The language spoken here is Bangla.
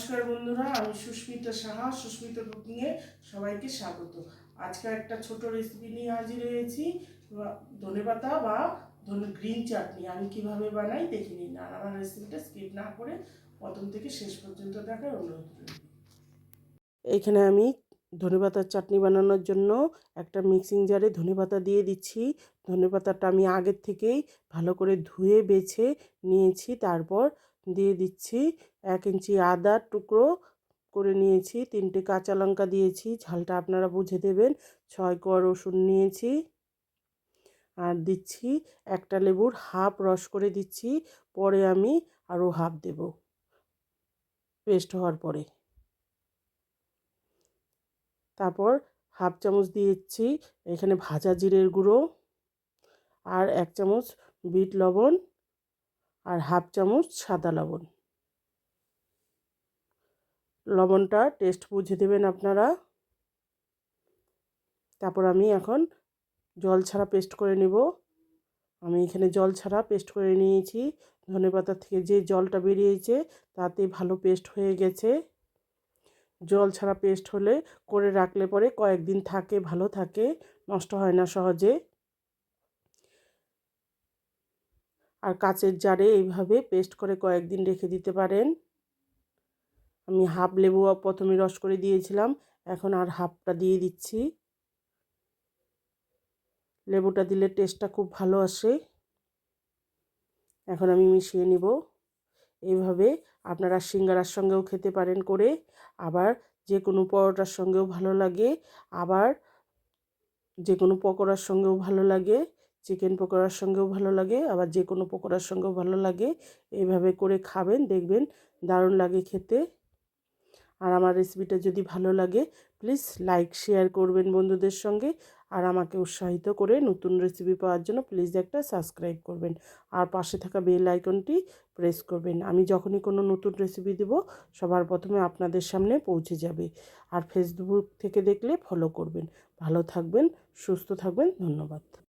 নমস্কার বন্ধুরা, আমি সুস্মিতা সাহা, সুস্মিতা কুকিংয়ে সবাইকে স্বাগত। আজকে একটা ছোট রেসিপি নিয়ে হাজির হয়েছি। ধনেপাতা বা গ্রিন চাটনি আমি কিভাবে বানাই দেখে নিন, আর আমার রেসিপিটা স্কিপ না করে প্রথম থেকে শেষ পর্যন্ত দেখার অনুরোধ রইল। এখানে আমি ধনেপাতার চাটনি বানানোর জন্য একটা মিক্সিং জারে ধনেপাতা দিয়ে দিচ্ছি। ধনেপাতাটা আমি আগের থেকেই ভালো করে ধুয়ে বেছে নিয়েছি। তারপর দিয়ে দিচ্ছি 1 ইঞ্চি আদার টুকরো করে নিয়েছি, 3টে কাঁচা লঙ্কা দিয়েছি, ঝালটা আপনারা বুঝে দেবেন। 6 কোয়া রসুন নিয়েছি, আর দিচ্ছি একটা লেবুর হাফ রস করে দিচ্ছি। পরে আমি আরও হাফ দেব পেস্ট হওয়ার পরে। তারপর হাফ চামচ দিয়েছি এখানে ভাজা জিরের গুঁড়ো, আর 1 চামচ বিট লবণ, আর হাফ চামচ সাদা লবণ। লবণটা টেস্ট বুঝে দেবেন আপনারা। তারপর আমি এখন জল ছাড়া পেস্ট করে নেব। আমি এখানে জল ছাড়া পেস্ট করে নিয়েছি। ধনেপাতা থেকে যে জলটা বেরিয়েছে তাতে ভালো পেস্ট হয়ে গেছে। জল ছাড়া পেস্ট হলে করে রাখলে পরে কয়েকদিন থাকে, ভালো থাকে, নষ্ট হয় না সহজে। আর কাচের জারে এইভাবে পেস্ট করে কয়েকদিন রেখে দিতে পারেন। আমি হাফ লেবু প্রথমে রস করে দিয়েছিলাম, এখন আর হাফটা দিয়ে দিচ্ছি। লেবুটা দিলে টেস্টটা খুব ভালো আসে। এখন আমি মিশিয়ে নিব। এইভাবে আপনারা সিঙ্গারার সঙ্গেও খেতে পারেন করে, আবার যে কোনো পরোটার সঙ্গেও ভালো লাগে, আবার যে কোনো পকোড়ার সঙ্গেও ভালো লাগে, চিকেন পকোড়ার সঙ্গেও ভালো লাগে, আবার যে কোনো পকোড়ার সঙ্গেও ভালো লাগে। এইভাবে করে খাবেন, দেখবেন দারুণ লাগে খেতে। আর আমার রেসিপিটা যদি ভালো লাগে প্লিজ লাইক শেয়ার করবেন বন্ধুদের সঙ্গে, আর আমাকে উৎসাহিত করে নতুন রেসিপি পাওয়ার জন্য প্লিজ একটা সাবস্ক্রাইব করবেন, আর পাশে থাকা বেল আইকনটি প্রেস করবেন। আমি যখনই কোনো নতুন রেসিপি দেব সবার প্রথমে আপনাদের সামনে পৌঁছে যাবে। আর ফেসবুক থেকে দেখলে ফলো করবেন। ভালো থাকবেন, সুস্থ থাকবেন, ধন্যবাদ।